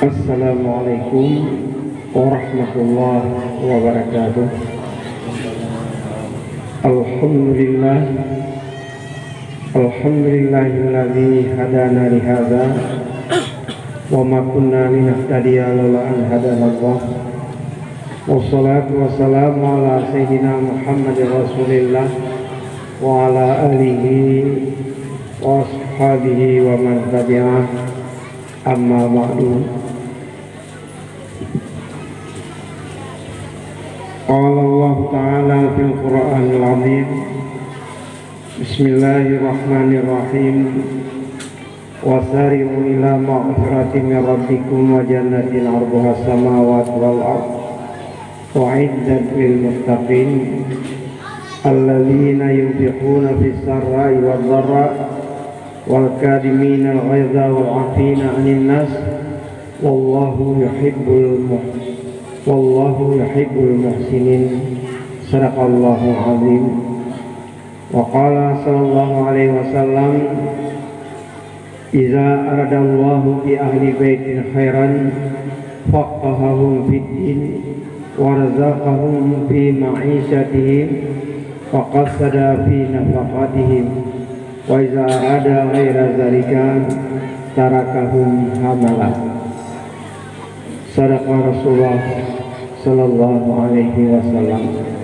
Assalamualaikum warahmatullahi wabarakatuh. Alhamdulillah, alhamdulillahilladzi hadana li hadza wa ma kunna linahtadiya laula an hadanallah. Wassalatu wassalamu ala sayyidina Muhammadin Rasulillah wa ala alihi wa ashabihi wa man tabi'ah. Amma ba'du. Qala Allah Ta'ala fil Qur'anil 'Azim. Bismillahirrahmanirrahim. Wasari'u ila maghfiratin min rabbikum wa jannatin 'arduha as-samawati wal ardh u'iddat lil muttaqin alladzina yunfiquna fis sarra'i wad dharra'i wal kadhimina al ghaidha wal 'afina 'anil nas wallahu yuhibbul muhsinin. Sadaqallahu azim. Wa qala sallallahu alaihi wasallam, idza aradallahu bi ahli baitin khairan faqahahum fid din wa razaqahum fi ma'ishatihim wa qasada fi nafaqatihim wa iza arada ghaira zalika tarakahum hamalah. Sadaqa Rasulullah sallallahu alaihi wasallam.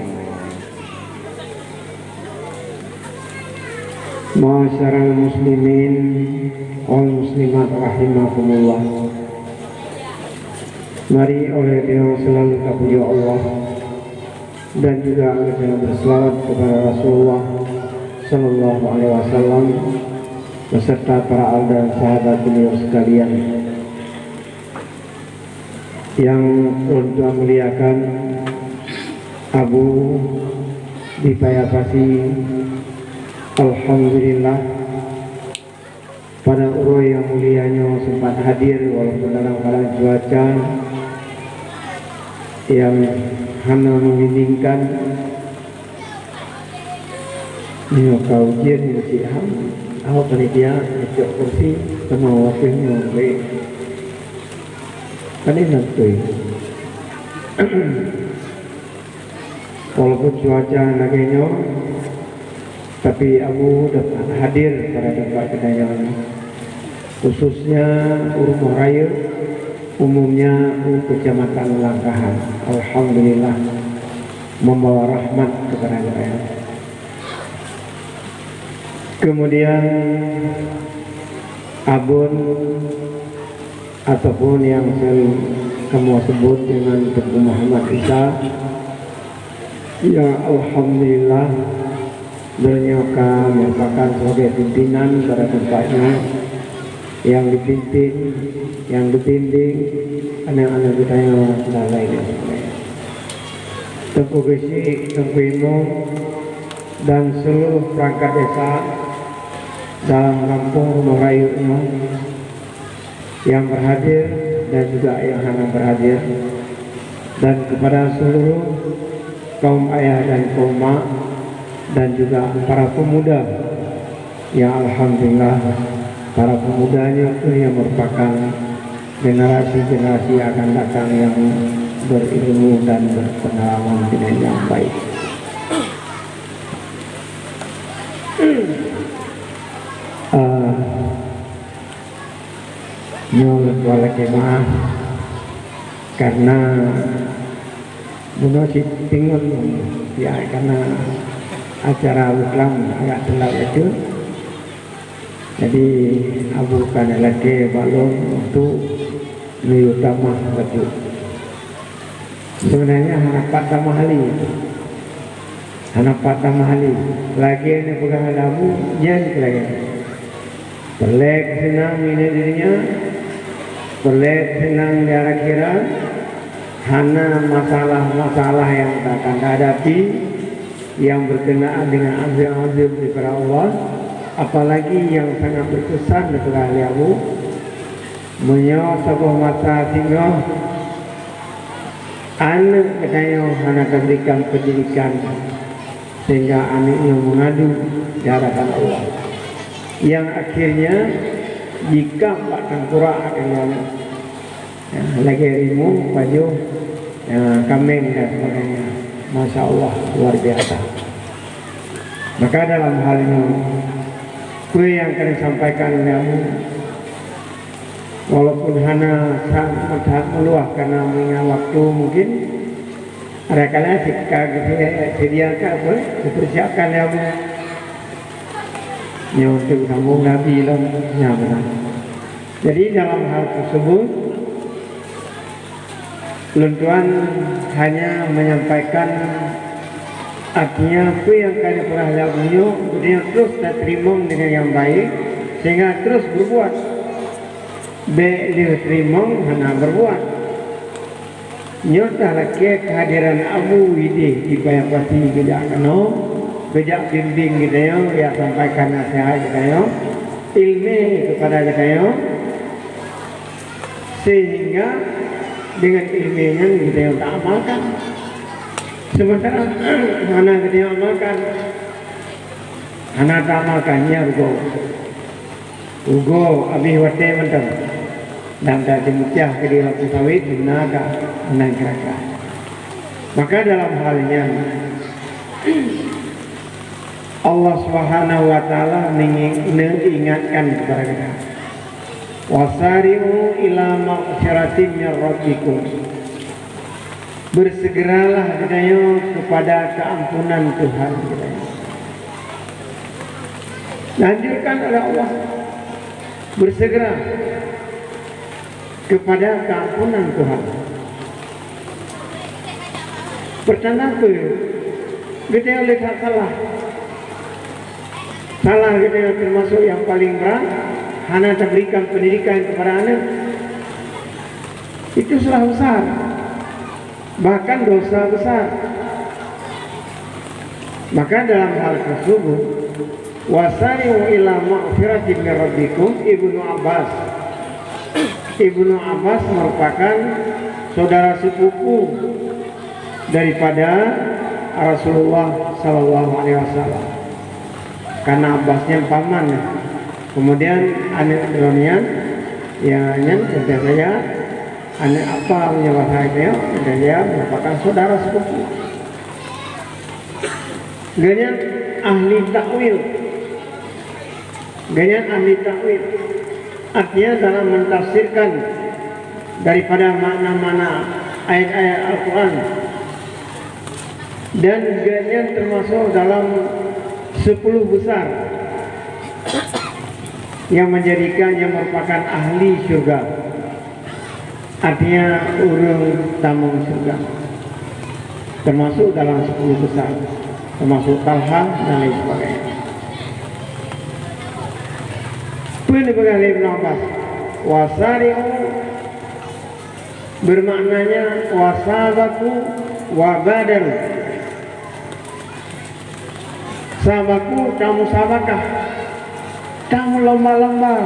Ma'asyiral muslimin wal muslimat rahimakumullah. Mari oleh yang selalu kapuji Allah dan juga kita berselawat kepada Rasulullah sallallahu alaihi wasallam beserta para al dan sahabat beliau sekalian yang untuk memuliakan Abu di Payapasi. Alhamdulillah pada urut yang mulianya sempat hadir walaupun dalam keadaan cuaca yang hanya menginginkan ini kau ujian masih awak panitia cek kursi sama wakilnya baik kan ini nanti walaupun cuaca nagenya tapi Abu dapat hadir pada tempat kedatangan khususnya Urumah Raya umumnya Kecamatan Langkahan. Alhamdulillah membawa rahmat kepada saya. Kemudian Abun ataupun yang kamu sebut dengan Teguh Muhammad Isa, ya Alhamdulillah beliau merupakan sebagai pimpinan pada tempatnya yang dipimpin, yang dibimbing anak-anak kita yang lain. Tengku Gesi, Tengku Imo dan seluruh perangkat desa dalam kampung Rumah Rayunya yang berhadir dan juga yang hanya berhadir, dan kepada seluruh kaum ayah dan kaum mak dan juga para pemuda yang alhamdulillah para pemudanya itu yang merupakan generasi-generasi akan datang yang berilmu dan berpengalaman dengan yang baik. Nyol wala kemah karena bunuh si tingun ya karena acara Islam agak telat itu, jadi Abu kan lagi balon untuk utama betul. Sebenarnya hanapat tamahali lagi ini pegang Abu jangan lagi pelek senang ini dirinya, pelek senang di akhirat, hana masalah-masalah yang akan hadapi yang berkenaan dengan azab-azab daripada Allah, apalagi yang sangat berkesan daripada ahli Abu menyawa sebuah mata tinggal anak katanya anak berikan pendidikan sehingga anaknya mengadu di hadapan Allah, yang akhirnya jika Pak Tengkorak akan ya, lagi rimu baju ya, kambing dan sebagainya. Masya Allah luar biasa. Maka dalam hal ini kue yang akan disampaikan kamu, walaupun hanya sangat meluah karena punya waktu mungkin ada kalanya jika disediakan boleh dipersiapkan kamu ya untuk sambung Nabi lah ya benar. Jadi dalam hal tersebut Luntuan hanya menyampaikan artinya apa yang kalian pernah lakukan dia terus terima dengan yang baik sehingga terus berbuat dia terima hanya berbuat nyata lagi kehadiran Abu Widi di Bayapati gejak kano gejak bimbing gitu ya sampaikan nasihat gitu ya ilmu kepada gitu ya sehingga dengan ilmunya kita yang tak amalkan. Sementara mana kita yang amalkan, anak tak amalkannya ugo abih wate mentam dan tak dimutiah ke di lampu sawit gunakan menang keraka. Maka dalam halnya Allah Subhanahu Wa Taala mengingatkan kepada kita. Wasari'u ila maghfiratin min rabbikum. Bersegeralah katanya kepada keampunan Tuhan katanya. Lanjutkan oleh Allah. Bersegera kepada keampunan Tuhan. Pertanda apa? Kita lihat salah. Salah kita termasuk yang paling berat. Hanya berikan pendidikan kepada anak itu salah besar, bahkan dosa besar. Maka dalam hal tersebut wasari'u ila maghfiratin min rabbikum. Ibnu Abbas merupakan saudara sepupu daripada Rasulullah Sallallahu Alaihi Wasallam karena Abbasnya paman. Kemudian anak Ironian ya kata saya anak apa punya bahasa itu dan dia merupakan saudara sepupu. Ganyan ahli takwil. Artinya dalam mentafsirkan daripada makna-makna ayat-ayat Al-Quran. Dan ganyan termasuk dalam 10 besar yang menjadikannya merupakan ahli surga, artinya urung tamu surga, termasuk dalam 10 besar, termasuk Talha dan lain sebagainya. Pun diberikan Ibn Abbas, wasari'u bermaknanya wasabaku wabadaru. Sabaku kamu sabakah, kamu lomba-lomba.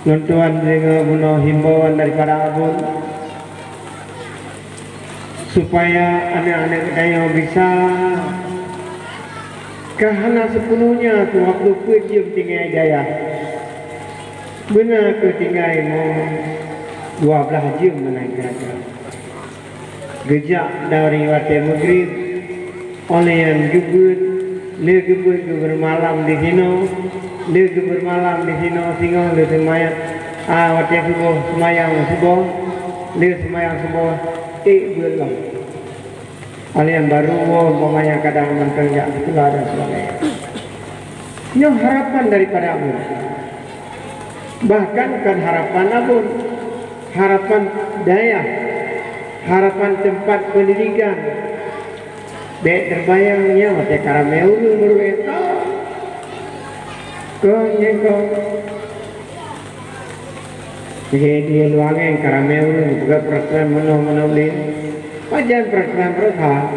Tuan dengan guna himbauan daripada abun supaya anak-anak kita yang bisa kahana sepenuhnya tu waktu kerja tinggal jaya. Benar ke tinggal mau 12 jam menaik kereta. Gejak dari Wati Maghrib oleh yang jubut dia gebut bermalam di sini, dia bermalam di sini sehingga dia semayang. Waktu subuh semayang subuh, dia semayang subuh. Belum. Oleh yang baru, umpamanya kadang menterjak itulah dan sebagainya. Ini harapan daripada Abu. Bahkan kan harapan Abu, harapan daya, harapan tempat pendidikan. Dek terbayangnya mati karameu meruek kau nyengkau dia luangin karameu juga perasaan menolong wajan perasaan berkah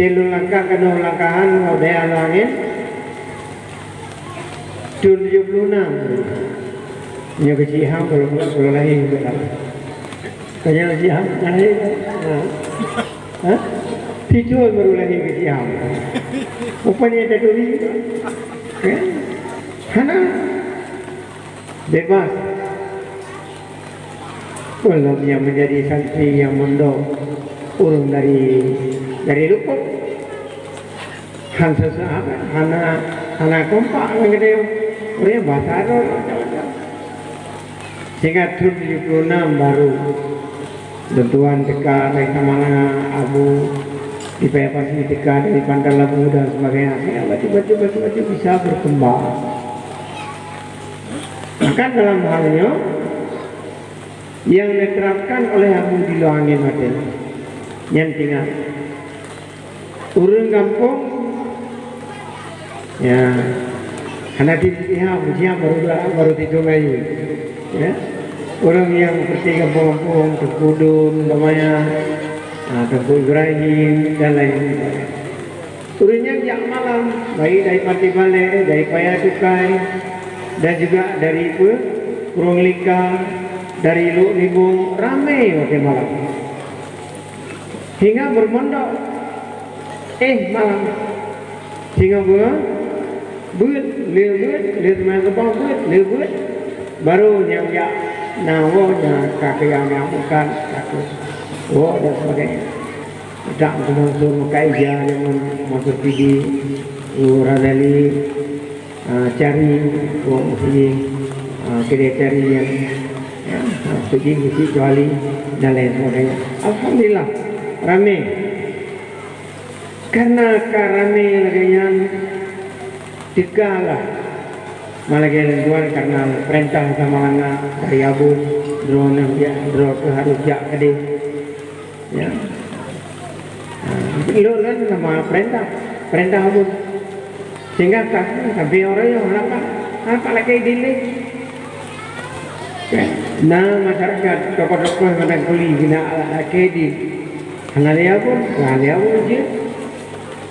tilu langkah kedua langkahan mau dia luangin 76 nyo kecil ham kalau lahir kaya kecil ham lahir Tidur baru lagi ke siang. Rupanya ada duri. Hana bebas. belum yang menjadi santri yang mondok urung dari lupuk han sesahabat hana kompak ngede orang bahasa Arab sehingga 76 baru tentuan dekat dari Samalanga Abu di Payapasi dekat dari Pantai Labu dan sebagainya. Saya baca bisa berkembang. Maka dalam halnya yang diterapkan oleh Abu di Luangin Mati yang tinggal urang kampung ya karena dia baru ditungai ya orang yang seperti kampung-kampung Tekudun namanya Tengku Ibrahim dan lain-lain turunnya yang malam baik dari Pati Bale dari Payatukai dan juga dari Kurung Lika dari Luk Libung ramai waktu malam hingga bermondok malam hingga lihat main kebang buat baru yang nawonya kaki yang bukan kaki dan sebagainya tidak langsung kaija yang masuk pergi Radali cari mesti kedai cari yang pergi mesti juali dan lain sebagainya. Alhamdulillah ramai karena rame laganya dikalah malah tuan karena perintah Samalanga dari Abu drone ke harus jak kede ya itu kan nama perintah Abu sehingga sampai orang yang apa lagi dili nah masyarakat tokoh-tokoh yang ada kuli bina akedi hanya Abu je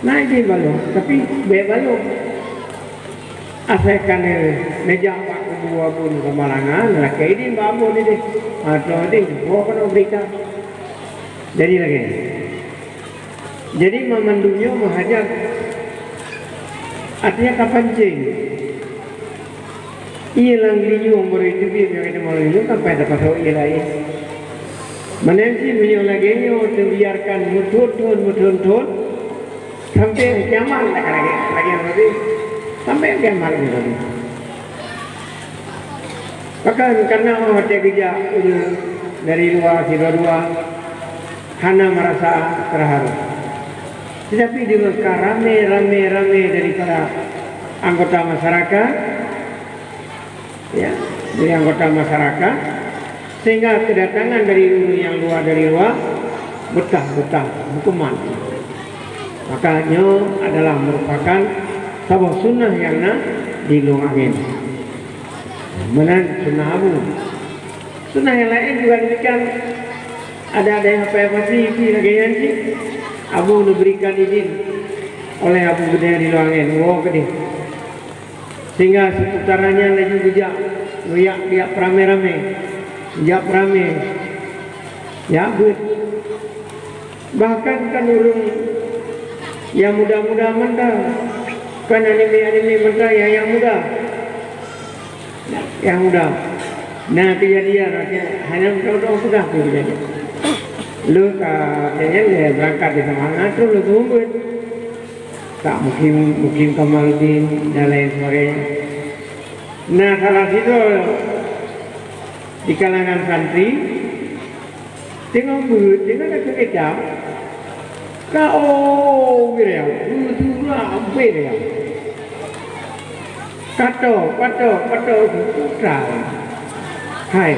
nah ini balok tapi balok asalkan meja Pak Kedua pun Kemalangan laki ini babu ni deh atau ni bukan berita jadi lagi jadi memandunya menghajat artinya kapancing ia langgli yung baru itu yang kita malu itu kan pada pasal ia lain menensi punya lagi ni biarkan mutun sampai kiamat lagi nanti sampai kiamat lagi. Bahkan karena hati kerja dari luar dua hana merasa terharu. Tetapi dengan rame daripada anggota masyarakat, ya, dari anggota masyarakat, sehingga kedatangan dari luar betah hukuman. Makanya adalah merupakan sebuah sunnah yang dilungangin. Menan sunnah Abu. Sunnah yang lain juga demikian. Ada yang pasti lagi nanti Abu diberikan izin oleh Abu Gede di Luangin. Gede. Sehingga seputarannya lagi juga dia rame-rame. Ya, bahkan kan urung yang muda-muda mentah kan anime mentah yang muda nah kejadian hanya orang sudah kejadian lu kayaknya berangkat di Samalanga terus lu tunggu tak mungkin Kamaluddin dan lain sebagainya nah salah itu di kalangan santri tengok kekejap kau beriau, tulah beriau. Kato putra. Hai,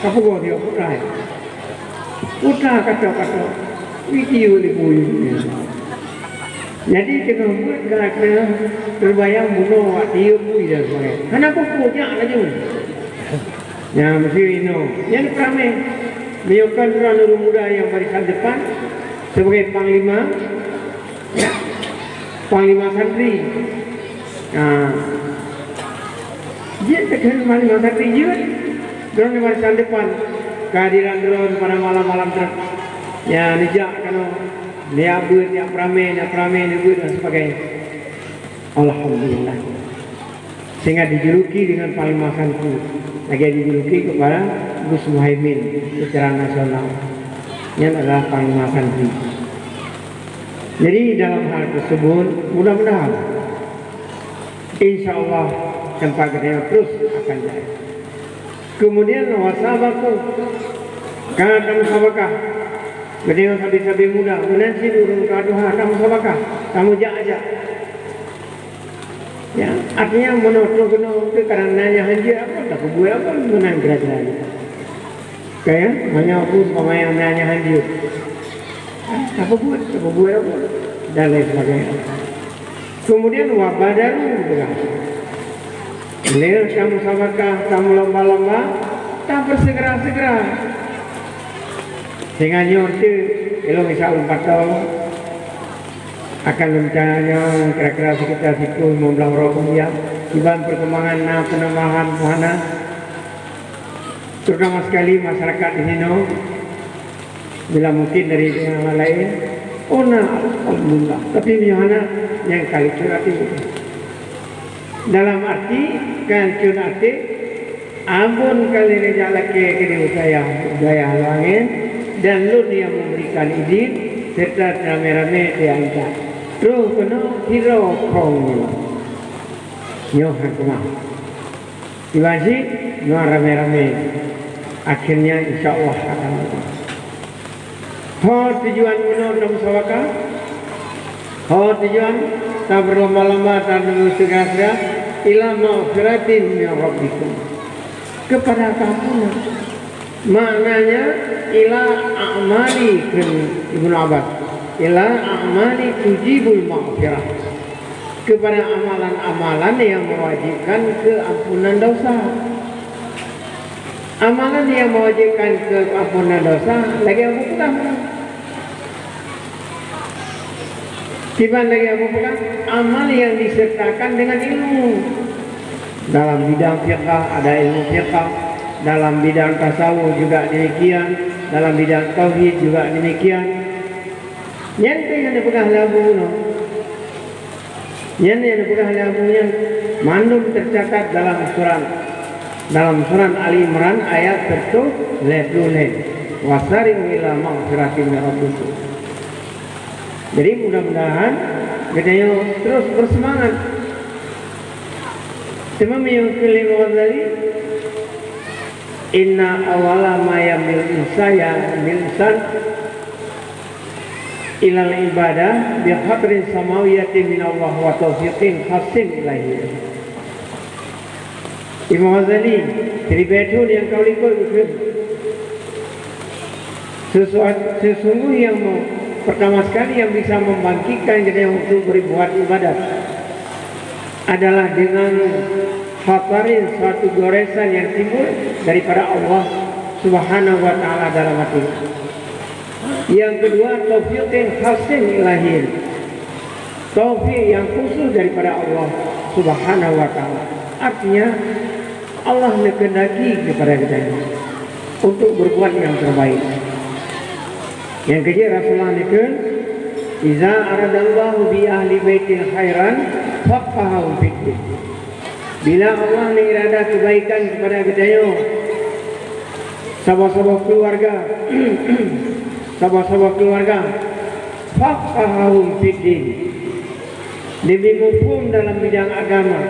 kamu bawa dia putra. Putra kato. Video dibuat. Jadi kena buat kerana terbayang bunuh dia bui dan sebagainya. Karena aku punya aja. Ya mesti ini. Yang ramai. Menyokkan orang muda yang barisan depan. Sebagai panglima, ya, panglima santri. Dia tekan panglima santri juga. Drone di barisan depan, kehadiran drone pada malam-malam terus. Ya, dijak kalau dia ramai dan sebagainya. Alhamdulillah. Sehingga dijuluki dengan panglima santri. lagi dijuluki kepada Gus Muhaimin secara nasional. Yang adalah Panglima Santri. Jadi dalam hal tersebut mudah-mudahan insya Allah tempat Gedeyo terus akan jaya. Kemudian wasabaku kata musabakah Gedeyo sabi-sabi muda menansi durung kaduha kamu musabakah kamu jak-jak. Ya, artinya menurut ke karenanya haji apa tak kebuai apa menang kerajaan. Kayak hanya aku sama yang nanya haji. Apa buat apa dan lain sebagainya. Kemudian wabadaru juga. Beliau kamu sabakah kamu lomba-lomba tak bersegera-segera. Sehingga nyorti ilo misal 4 tahun akan rencananya kira-kira sekitar 10-15 rupiah dibanding perkembangan penambahan wahana terutama sekali masyarakat di sini bila mungkin dari yang lain alhamdulillah tapi wahana yang kali curati dalam arti kan curati ampun kali rejak laki kini saya halangin dan lu yang memberikan izin serta rame-rame diangkat. Terus kena hero kong nyoh hakmah diwajib nyoh rame-rame akhirnya insya Allah akan tujuan menurut musabakah tujuan tak berlomba-lomba tak bersegera-segera ila maghfiratin min rabbikum kepada kamu maknanya ila a'mali Ibnu Abbas ila a'mali tujibul maghfirah kepada amalan-amalan yang mewajibkan keampunan dosa. Amalan yang mewajibkan keampunan dosa lagi apa pula? Tiba lagi apa pula? Amal yang disertakan dengan ilmu. Dalam bidang fiqh ada ilmu fiqh, dalam bidang tasawuf juga demikian, dalam bidang tauhid juga demikian. Yang dipegang labu yang dipegang labunya mandum tercatat dalam surat Ali Imran ayat 1 wasari'u ila maghfiratin min rabbikum. Jadi mudah-mudahan Gedeyo terus bersemangat. Imam yang kelima tadi inna awala ma yamil insan ilal ibadah bi khadrin samawiyatin min Allah wa taufiqin khasin ilahi. Imam Ghazali jadi betul yang kau ikut sesungguhnya yang pertama sekali yang bisa membangkitkan kita untuk berbuat ibadat adalah dengan khatarin suatu goresan yang timbul daripada Allah Subhanahu wa taala dalam hati. Yang kedua taufiqin khasin ilahi. Taufik yang khusus daripada Allah Subhanahu wa taala. Artinya Allah mengendaki kepada kita untuk berbuat yang terbaik. Yang ketiga Rasulullah nikah iza aradallahu bi ahli baitin khairan faqahu fiddin. Bila Allah mengiradai kebaikan kepada kita sahabat-sahabat keluarga faqahu fiddin, lebih mufhum dalam bidang agama,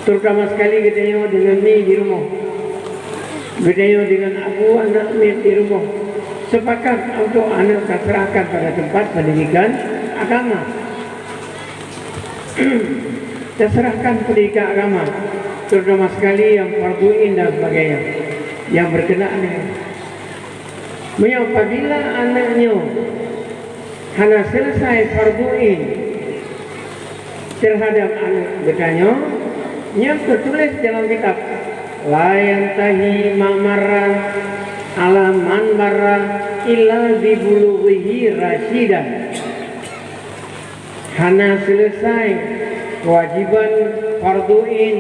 terutama sekali kita dengan mi di rumah, kita dengan abu anak mi di rumah. Sepakat untuk anak serahkan pada tempat pendidikan agama. Serahkan pendidikan agama, terutama sekali yang farduin dan sebagainya, yang berkenaan dengan. Apabila anaknya hanya selesai farduin terhadap anak bertanya, yang tertulis dalam kitab, la yantahi ma'marra ala man barra illa bibulughihi rasyidan. Hanya selesai kewajiban farduin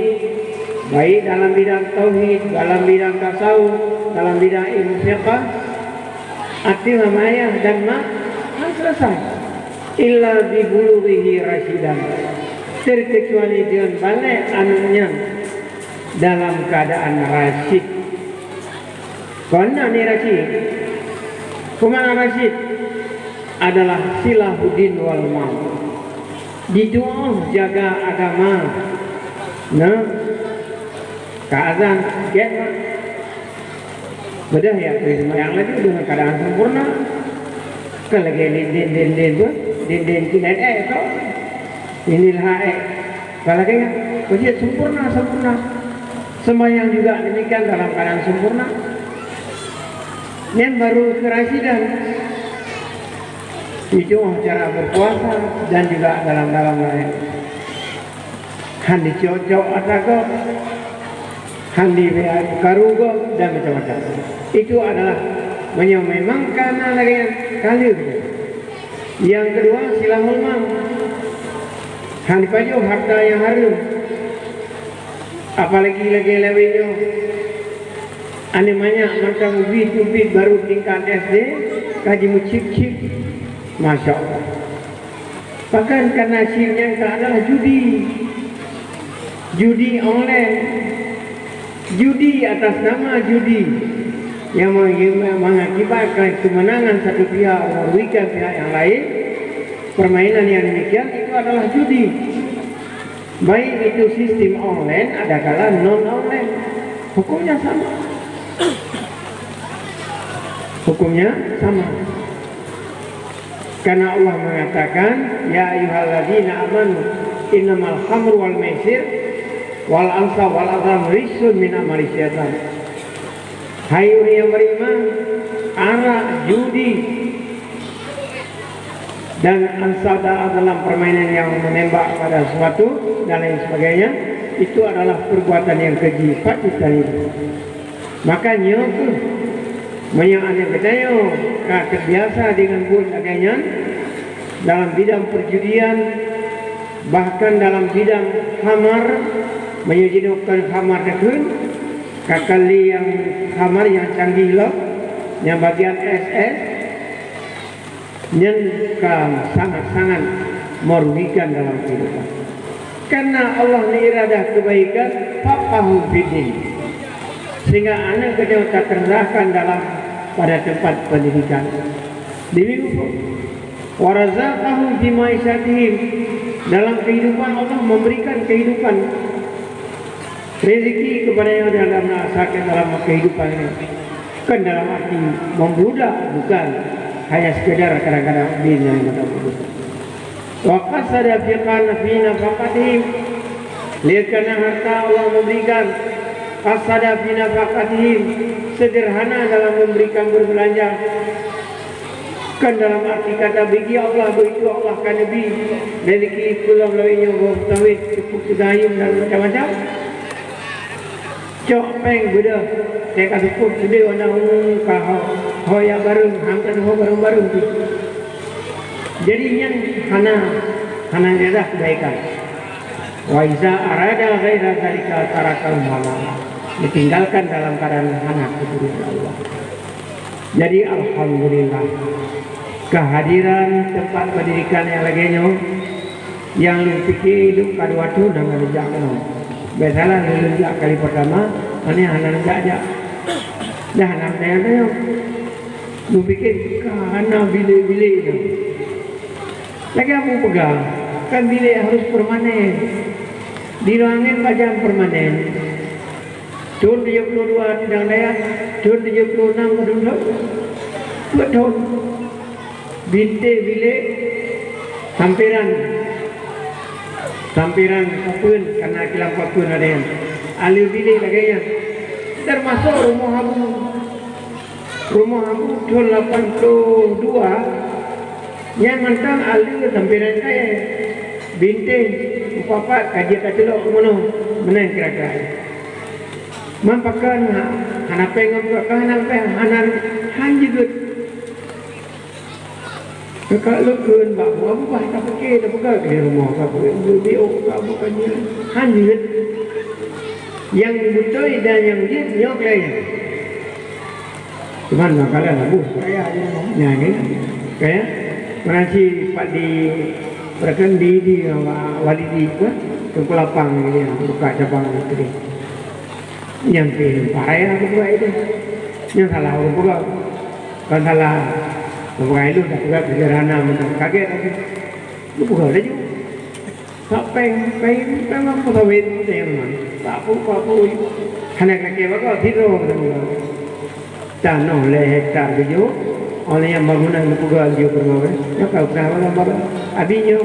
baik dalam bidang tauhid, dalam bidang tasawuf, dalam bidang ilmu fiqh, artinya ayah dan mak selesai illa bibulughihi rasyidan, terkecuali dengan balik anaknya dalam keadaan rasyid. Karena ni rasyid, kemana rasyid adalah silahuddin wal maut. Di doa jaga agama, nah, keadaan get, bedah ya yang lagi dengan keadaan sempurna. Kan lagi din tu, din kita tu, inilah kalau kaya, kerja sempurna. Sembahyang juga demikian dalam keadaan sempurna. Yang baru kerasidan itu cara berpuasa dan juga dalam lain. Handi cocok atau handi karugo dan macam-macam. Itu adalah memang karena lagi kali. Yang kedua silahul mam. Handi pajo harta yang harum. Apalagi lagi lewatnya. Ane banyak macam ubit baru tingkat SD, kaji mucik-cik, Masya Allah. Bahkan karena sirnya adalah judi online, judi atas nama judi yang mengakibatkan kemenangan satu pihak merugikan pihak yang lain. Permainan yang demikian itu adalah judi. Baik itu sistem online, adakala non online, hukumnya sama. Hukumnya sama. Karena Allah mengatakan, ya ayyuhalladzina amanu innamal khamru wal maisir wal ansab wal azlam rijsun min amali syaitan. Hai orang yang beriman, arak, judi dan ansab dalam permainan yang menembak pada sesuatu dan lain sebagainya, itu adalah perbuatan yang keji. Makanya banyak yang percaya terbiasa dengan buat agaknya dalam bidang perjudian, bahkan dalam bidang khamar, menyediakan khamar dekun, kakali yang khamar yang canggih loh, yang bagian SS, yang sangat-sangat merugikan dalam kehidupan. Karena Allah iradah kebaikan, fapahu bidin. Sehingga anak kecil tak terendahkan dalam pada tempat pendidikan. Demi warazaqahu bima'isyatihim, dalam kehidupan Allah memberikan kehidupan rezeki kepada yang dalam merasakan dalam kehidupan ini. Kan dalam arti membudak, bukan hanya sekedar kadang-kadang bin yang betul-betul. Wa qasada fi nafaqatihim, lihatkan harta Allah memberikan. Qasada fi nafaqatihim, sederhana dalam memberikan berbelanja. Kan dalam arti kata bagi Allah, begitu Allah kan Nabi rezeki pulang lainnya bertawid cukup sudahim dan macam-macam. Cok peng beda saya kata cukup sedih orang kau hoya bareng hampir bareng tu. Jadi yang hana dia dah kebaikan. Wa iza arada ghaira dzalika tarakal halal, ditinggalkan dalam keadaan anak keturunan Allah. Jadi alhamdulillah kehadiran tempat pendidikan yang lainnya yang lu fikir hidup pada waktu dengan rejak no. Biasalah lu rejak kali pertama, ini anak rejak aja. Dah anak saya lu fikir karena bilik-bilik itu. Lagi aku pegang, kan bilik harus permanen. Di ruangan pajang permanen. Tahun 72 sedang daya, tahun 76 duduk. 2 tahun. Bintik bilik sampiran papun, karena kilang papun ada yang alir bilik lagi, termasuk rumah aku tahun 82 yang mentang alir sampiran kaya bintik upapat kaji kacelok kemana menang kira-kira mampakan hana pengam hana hanjigut. Kalau kun bawa buah tak pakai dah pakai di rumah kau video kau bukannya hanjut yang betul dan yang dia nyok lain. Cuman makalah lagu saya nyanyi kayak mengaji Pak di perkendi di Walidi pun ke Kelapang ini buka cabang itu. nyampe paraya aku buat itu yang salah aku buat kan salah bukan itu tak buat sederhana menang kaget tapi lu bukan aja tak pengen aku tahu itu yang tak apa hanya kakek aku tidur dan oleh hektar bejo oleh yang bangunan itu bukan dia bermain ya kau kawan apa abinya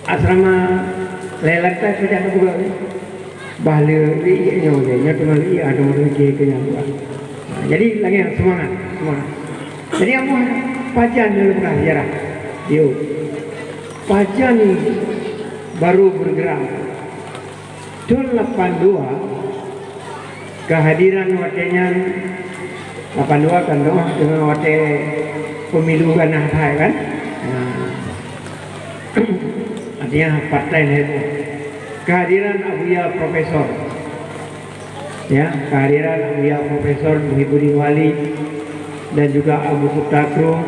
asrama lelang tak sudah bukan bahala riaknya olehnya cuma riak ada orang ke buat. Jadi lagi semangat. Jadi apa pajan dulu pernah sejarah. Yo. Pajan baru bergerak. Tahun 82 kehadiran watenya 82 kan dengan wate pemilu ganah Thai kan. Artinya partai itu. Kehadiran Abuya Profesor, ya, kehadiran Abuya Profesor Muhyiddin Wali dan juga Abu Sutakro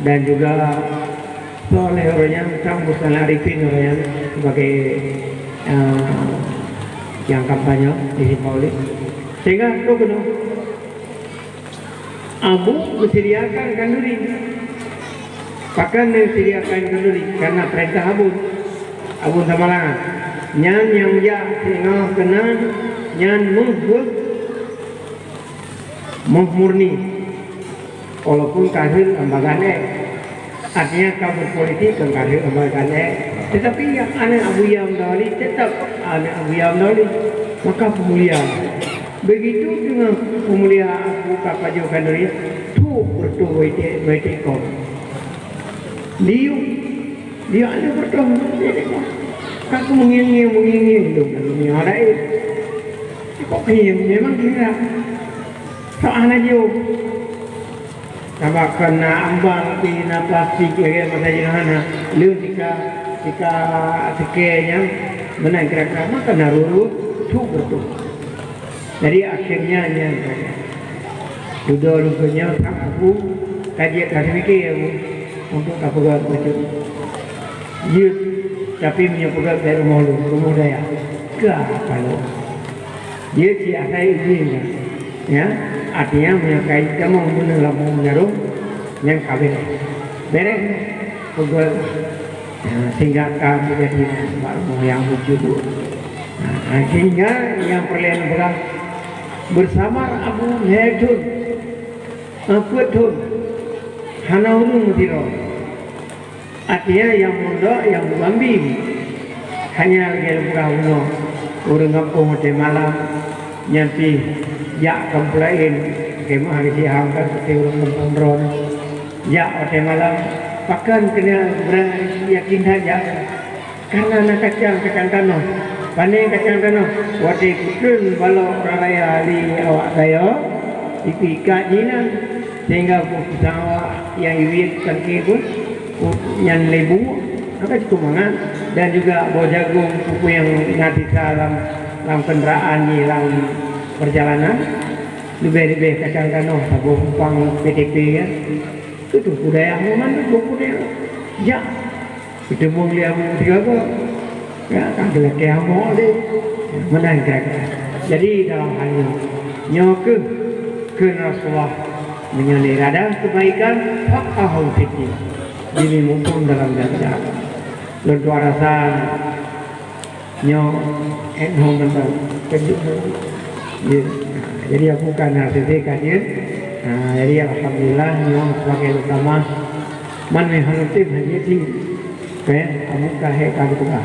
dan juga oleh orangnya Kang Mustan Arifin orangnya sebagai yang kampanye di Paulis, sehingga itu benar Abu disediakan kanduri, bahkan disediakan kanduri karena perintah Abu Samalangan. Nyan yang ya tengah kena nyan murni walaupun karir lembagannya artinya kabur politik dan karir lembagannya tetapi yang aneh Abu Yamdali tetap aneh Abu Yamdali maka pemulihan begitu dengan pemulihan Abu Kapajo Kanduri tu bertuah itu kau dia ada bertuah aku mengingin itu dunia ada itu kok memang kira soal aja sama kena ambang pina plastik ya masa jana lu jika sekenya menang kira-kira maka naruru tu betul jadi akhirnya sudah rupanya aku kajian mikir untuk aku buat macam tapi punya pegang dari rumah daya ke kalau dia tidak ada izinnya ya artinya punya kaitan mau menaruh yang kawin beres pegang sehingga kami jadi rumah yang berjudul sehingga yang perlahan berat bersama Abu Hedun Putun Hanaunu Mutiro artinya yang muda yang mengambil hanya lagi berguna orang kampung di malam nyampi ya komplain kemah di hangkat seperti orang kampung ron ya di malam pakan kena yakin saja karena nak kacang tanah panen kacang tanah wadi kutun balok raya li awak saya ikat jina sehingga pesawat yang iwit kaki pun yang lebu maka cukup mangan dan juga bawa jagung kuku yang nanti dalam kendaraan di dalam perjalanan lebih kacang tanah sabuk pang PTP kan itu budaya mana budaya ya itu mau lihat dia apa ya kan dia kayak mau deh mana kira-kira jadi dalam hal ini nyoke ke Rasulullah menyalih ada kebaikan hak ahul fikir ini mumpung dalam jalan berdua rasa nyok enhong tentang kejuk jadi aku kan hasilnya kadir jadi alhamdulillah nyok sebagai utama man mehanutif hanya sih kayak kamu kahe kamu tukar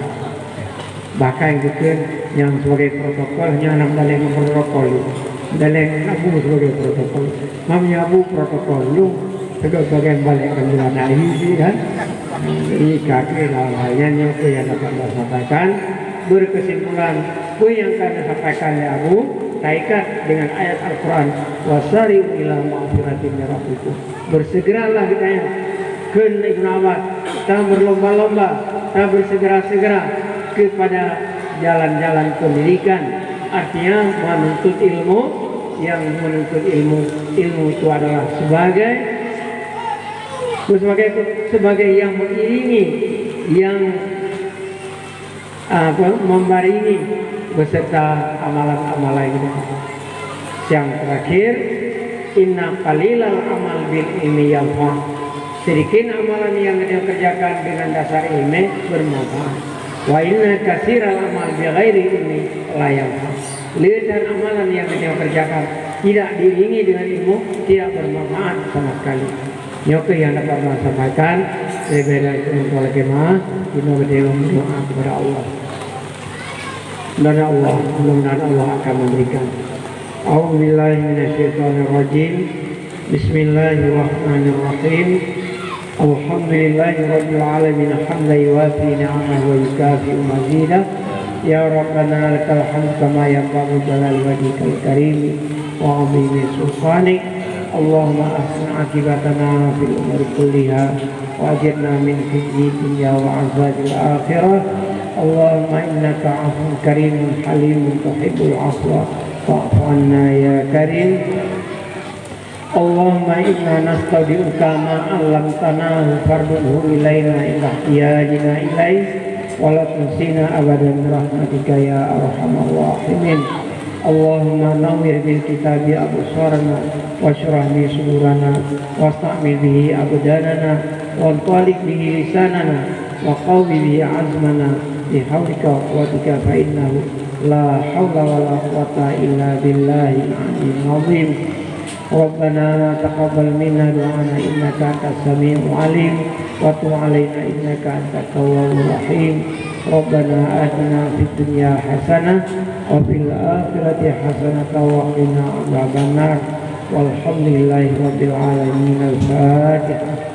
bahkan yang yang sebagai protokolnya anak dalam protokol dalam aku sebagai protokol mamnya aku protokol lu tegak bagian balik kemudian ini kan ini kaki halnya yang dapat disampaikan berkesimpulan yang akan disampaikan ya Abu kaitan dengan ayat Al-Quran wasari'u ila ma'firatin min rabbikum bersegeralah kita ya ke Ibnu Abbas kita berlomba-lomba kita bersegera-segera kepada jalan-jalan pendidikan artinya menuntut ilmu yang menuntut ilmu itu adalah sebagai yang mengiringi yang membaringi beserta amalan-amalan kita. Yang terakhir, inna qalilal amal bil ilmi yanfa. Sedikit amalan yang kita kerjakan dengan dasar ilmu bermanfaat. Wa inna katsiral amal bi ghairi ilmi la yanfa. Dan amalan yang kita kerjakan tidak diiringi dengan ilmu tidak bermanfaat sama sekali. Nyoke yang dapat saya sampaikan berbeda dengan kemah kita berdoa kepada Allah. Dan Allah, mudah-mudahan Allah akan memberikan. A'udzubillahi minasyaitonirrajim. Bismillahirrahmanirrahim. Alhamdulillahirabbil alamin hamdan yuwafi ni'amahu wa yukafi'u mazidah. Ya Rabbana lakal hamd kama yanbaghi jalal wajhikal karim wa 'azimi sultanik. Allahumma ahsin 'aqibatana fil umuri kulliha wa ajirna min khizyi dunya wa 'adzabil akhirah. Allahumma innaka 'afuwwun karimun halimun tuhibbul 'afwa fa'fu 'anna ya karim. Allahumma inna nastaudi'uka ma 'allamtana fardhu ilaina ila ihtiyajina ilaih wa la tunsina abadan rahmatika ya arhamar rahimin. Allahumma nawwir bil kitabi absarana washrah bi sudurana wasta'mil bihi abdanana wa talik bihi lisanana wa qawwi bihi azmana bi hawlika wa quwwatika fa innahu la hawla wa la quwwata illa billahil aliyyil azim. Rabbana taqabbal minna du'ana innaka antas samiul alim wa tub 'alaina innaka antat tawwabur rahim. Rabbana atina fid dunya hasanah wa fil akhirati hasanah wa qina adzabannar. Walhamdulillahi rabbil alamin. Al-Fatihah.